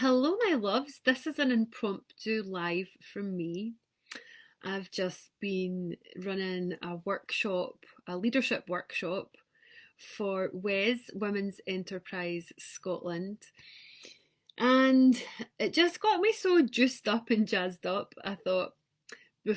Hello, my loves. This is an impromptu live from me. I've just been running a workshop, a leadership workshop for Women's Enterprise Scotland. And it just got me so juiced up and jazzed up. I thought,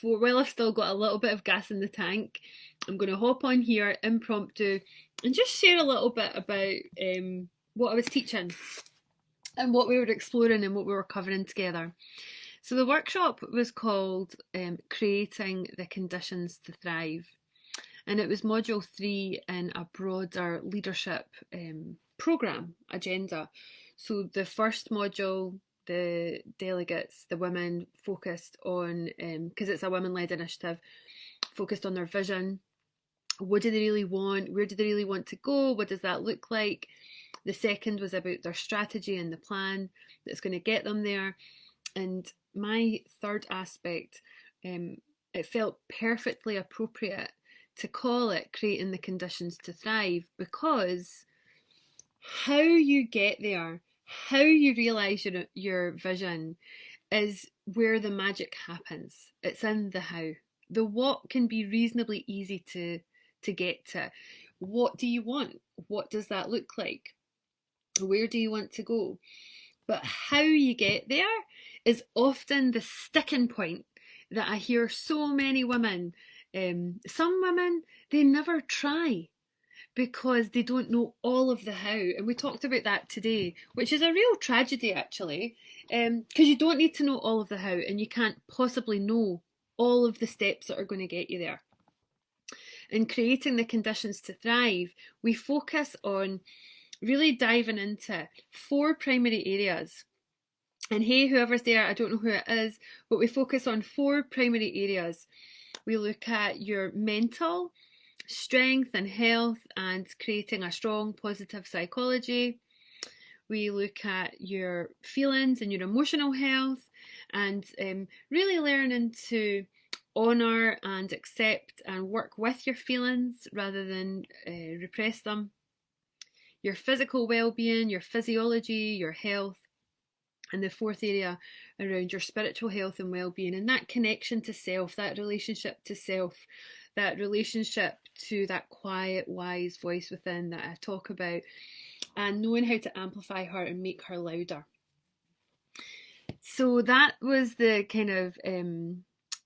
while I've still got a little bit of gas in the tank, I'm going to hop on here impromptu and just share a little bit about what I was teaching and what we were exploring and what we were covering together. So the workshop was called Creating the Conditions to Thrive, and it was module 3 in a broader leadership programme agenda. So the first module, the delegates, the women, focused on, because it's a women-led initiative, focused on their vision. What do they really want? Where do they really want to go? What does that look like? The second was about their strategy and the plan that's going to get them there. And my third aspect, it felt perfectly appropriate to call it Creating the Conditions to Thrive, because how you get there, how you realise your vision, is where the magic happens. It's in the how. The what can be reasonably easy to get to. What do you want? What does that look like? Where do you want to go? But how you get there is often the sticking point that I hear so many women. Some women, they never try because they don't know all of the how. And we talked about that today, which is a real tragedy actually, because you don't need to know all of the how, and you can't possibly know all of the steps that are going to get you there. In creating the conditions to thrive, we focus on really diving into 4 primary areas. And hey, whoever's there, I don't know who it is, but we focus on 4 primary areas. We look at your mental strength and health and creating a strong positive psychology. We look at your feelings and your emotional health, and really learning to honour and accept and work with your feelings rather than repress them. Your physical well-being, your physiology, your health, and the 4th area around your spiritual health and well-being, and that connection to self, that relationship to self, that relationship to that quiet, wise voice within that I talk about, and knowing how to amplify her and make her louder. So that was the kind of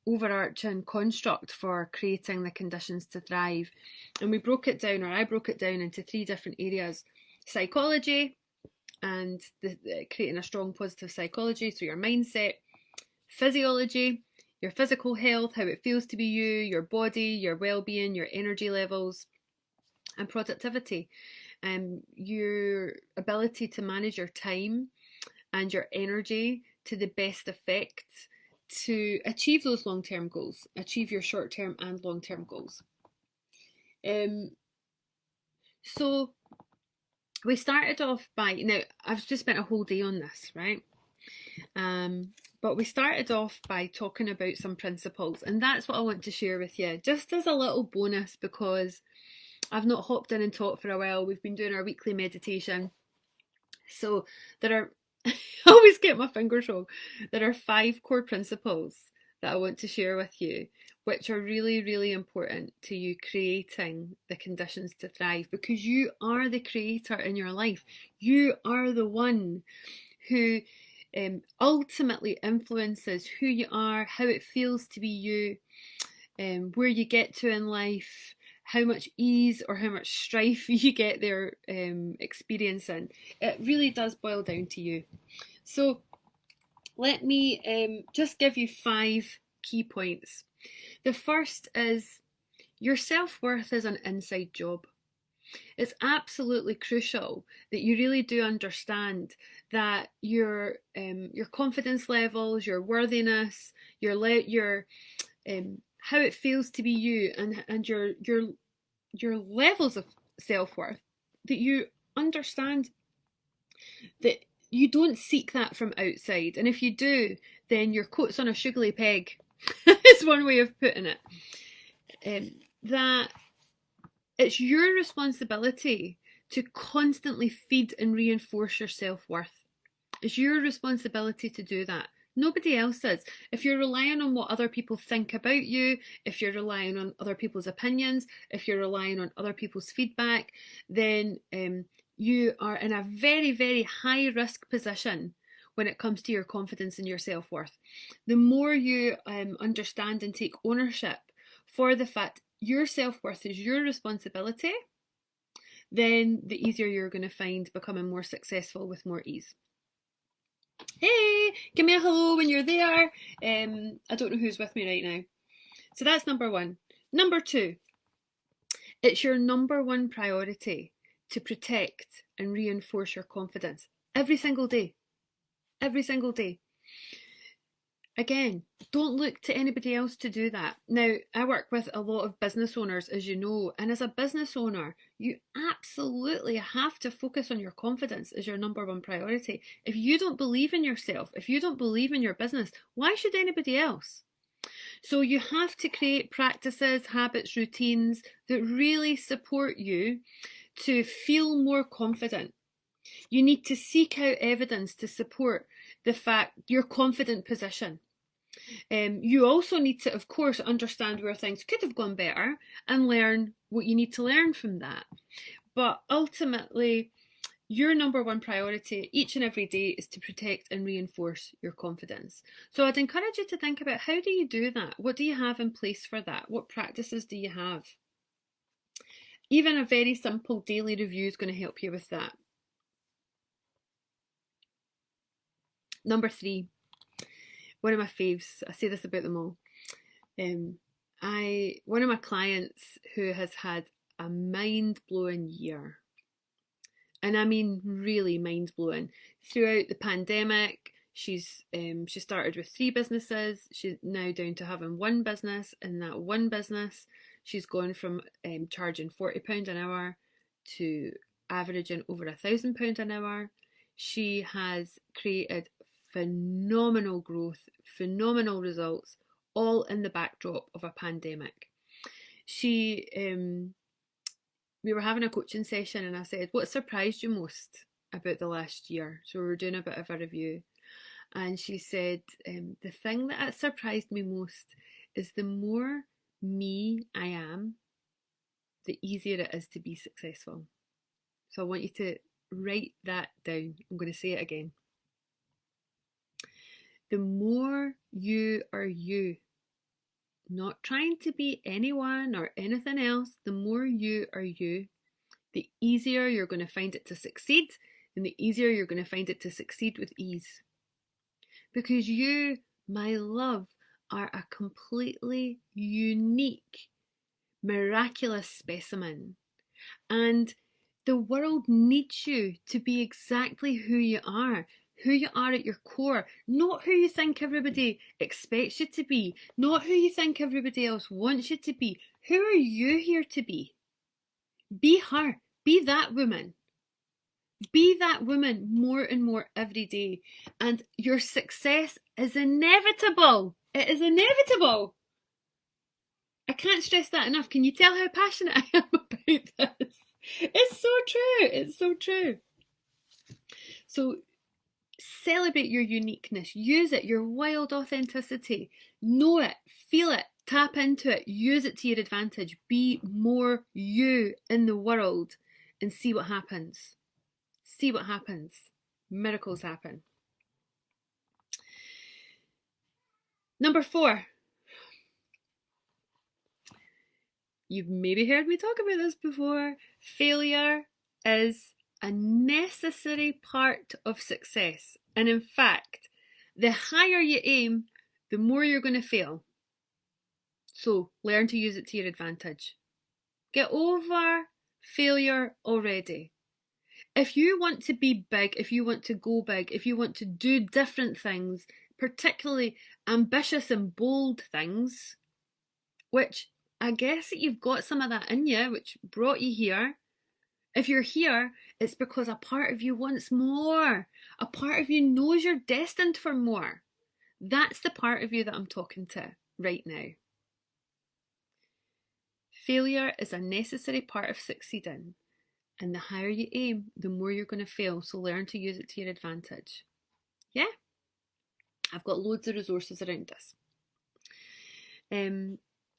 overarching construct for creating the conditions to thrive. And we broke it down, or I broke it down into 3 different areas: psychology, and creating a strong positive psychology, so your mindset; physiology, your physical health, how it feels to be you, your body, your well-being, your energy levels; and productivity, your ability to manage your time and your energy to the best effect to achieve those long-term goals, achieve your short-term and long-term goals. So we started off by, now I've just spent a whole day on this, right? But we started off by talking about some principles, and that's what I want to share with you, just as a little bonus, because I've not hopped in and taught for a while. We've been doing our weekly meditation. So there are, I always get my fingers wrong, there are 5 core principles that I want to share with you, which are really, really important to you creating the conditions to thrive, because you are the creator in your life. You are the one who ultimately influences who you are, how it feels to be you, where you get to in life, how much ease or how much strife you get there experiencing. It really does boil down to you. So let me just give you 5 key points. The first is your self-worth is an inside job. It's absolutely crucial that you really do understand that your confidence levels, your worthiness, your how it feels to be you, and your levels of self-worth, that you understand that you don't seek that from outside. And if you do, then your coat's on a sugary peg. Is one way of putting it. That it's your responsibility to constantly feed and reinforce your self-worth. It's your responsibility to do that. Nobody else's. If you're relying on what other people think about you, if you're relying on other people's opinions, if you're relying on other people's feedback, then you are in a very, very high risk position when it comes to your confidence and your self-worth. The more you understand and take ownership for the fact your self-worth is your responsibility, then the easier you're going to find becoming more successful with more ease. Hey, give me a hello when you're there. I don't know who's with me right now. So that's number one. Number two, it's your number one priority to protect and reinforce your confidence every single day. Every single day. Again, don't look to anybody else to do that. Now, I work with a lot of business owners, as you know, and as a business owner, you absolutely have to focus on your confidence as your number one priority. If you don't believe in yourself, if you don't believe in your business, why should anybody else? So you have to create practices, habits, routines that really support you to feel more confident. You need to seek out evidence to support the fact your confident position. You also need to, of course, understand where things could have gone better and learn what you need to learn from that. But ultimately, your number one priority each and every day is to protect and reinforce your confidence. So I'd encourage you to think about, how do you do that? What do you have in place for that? What practices do you have? Even a very simple daily review is going to help you with that. Number three, one of my faves, I say this about them all. One of my clients who has had a mind-blowing year, and I mean really mind-blowing. Throughout the pandemic, she started with 3 businesses. She's now down to having 1 business. In that 1 business, she's gone from charging £40 an hour to averaging over £1,000 an hour. She has created phenomenal growth, phenomenal results, all in the backdrop of a pandemic. We were having a coaching session and I said, what surprised you most about the last year? So we were doing a bit of a review. And she said, the thing that surprised me most is the more me I am, the easier it is to be successful. So I want you to write that down. I'm going to say it again. The more you are you, not trying to be anyone or anything else, the more you are you, the easier you're going to find it to succeed, and the easier you're going to find it to succeed with ease. Because you, my love, are a completely unique, miraculous specimen. And the world needs you to be exactly who you are at your core, not who you think everybody expects you to be, not who you think everybody else wants you to be. Who are you here to be? Be her, be that woman. Be that woman more and more every day, and your success is inevitable. It is inevitable. I can't stress that enough. Can you tell how passionate I am about this? It's so true. It's so true. So celebrate your uniqueness. Use it, your wild authenticity. Know it, feel it, tap into it, use it to your advantage. Be more you in the world and see what happens. See what happens. Miracles happen. Number 4. You've maybe heard me talk about this before. Failure is a necessary part of success. And in fact, the higher you aim, the more you're going to fail. So learn to use it to your advantage. Get over failure already. If you want to be big, if you want to go big, if you want to do different things, particularly ambitious and bold things, which I guess that you've got some of that in you, which brought you here. If you're here, it's because a part of you wants more. A part of you knows you're destined for more. That's the part of you that I'm talking to right now. Failure is a necessary part of succeeding. And the higher you aim, the more you're going to fail. So learn to use it to your advantage. Yeah, I've got loads of resources around this.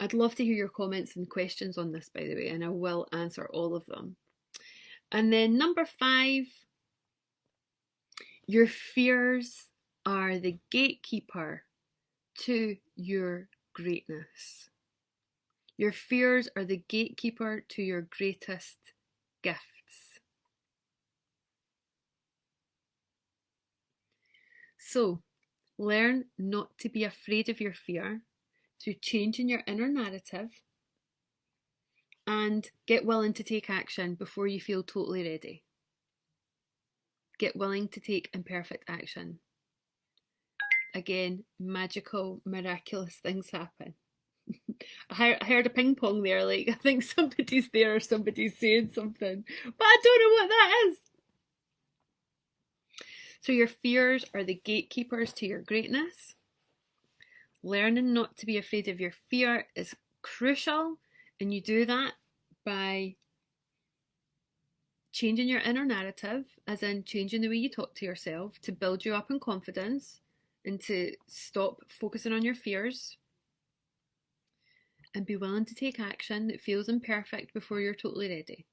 I'd love to hear your comments and questions on this, by the way, and I will answer all of them. And then number 5, your fears are the gatekeeper to your greatness. Your fears are the gatekeeper to your greatest gifts. So, learn not to be afraid of your fear through changing your inner narrative, and get willing to take action before you feel totally ready. Get willing to take imperfect action. Again, magical, miraculous things happen. I heard a ping pong there, like I think somebody's there or somebody's saying something, but I don't know what that is. So your fears are the gatekeepers to your greatness. Learning not to be afraid of your fear is crucial, and you do that by changing your inner narrative, as in changing the way you talk to yourself to build you up in confidence and to stop focusing on your fears, and be willing to take action that feels imperfect before you're totally ready,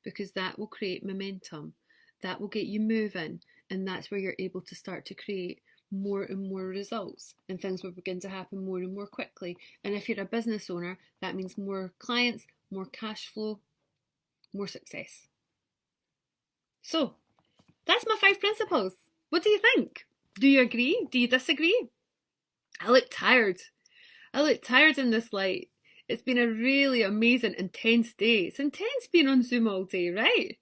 because that will create momentum, that will get you moving, and that's where you're able to start to create more and more results, and things will begin to happen more and more quickly. And if you're a business owner, that means more clients, more cash flow, more success. So that's my 5 principles. What do you think? Do you agree? Do you disagree? I look tired. I look tired in this light. It's been a really amazing, intense day. It's intense being on Zoom all day, right?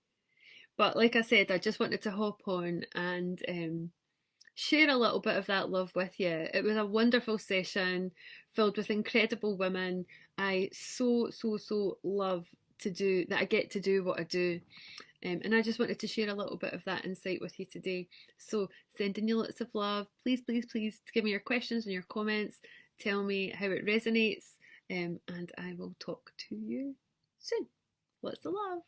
But like I said, I just wanted to hop on and share a little bit of that love with you. It was a wonderful session filled with incredible women. I so love to do that. I get to do what I do. And I just wanted to share a little bit of that insight with you today. So sending you lots of love. Please, please, please give me your questions and your comments. Tell me how it resonates. And I will talk to you soon. Lots of love.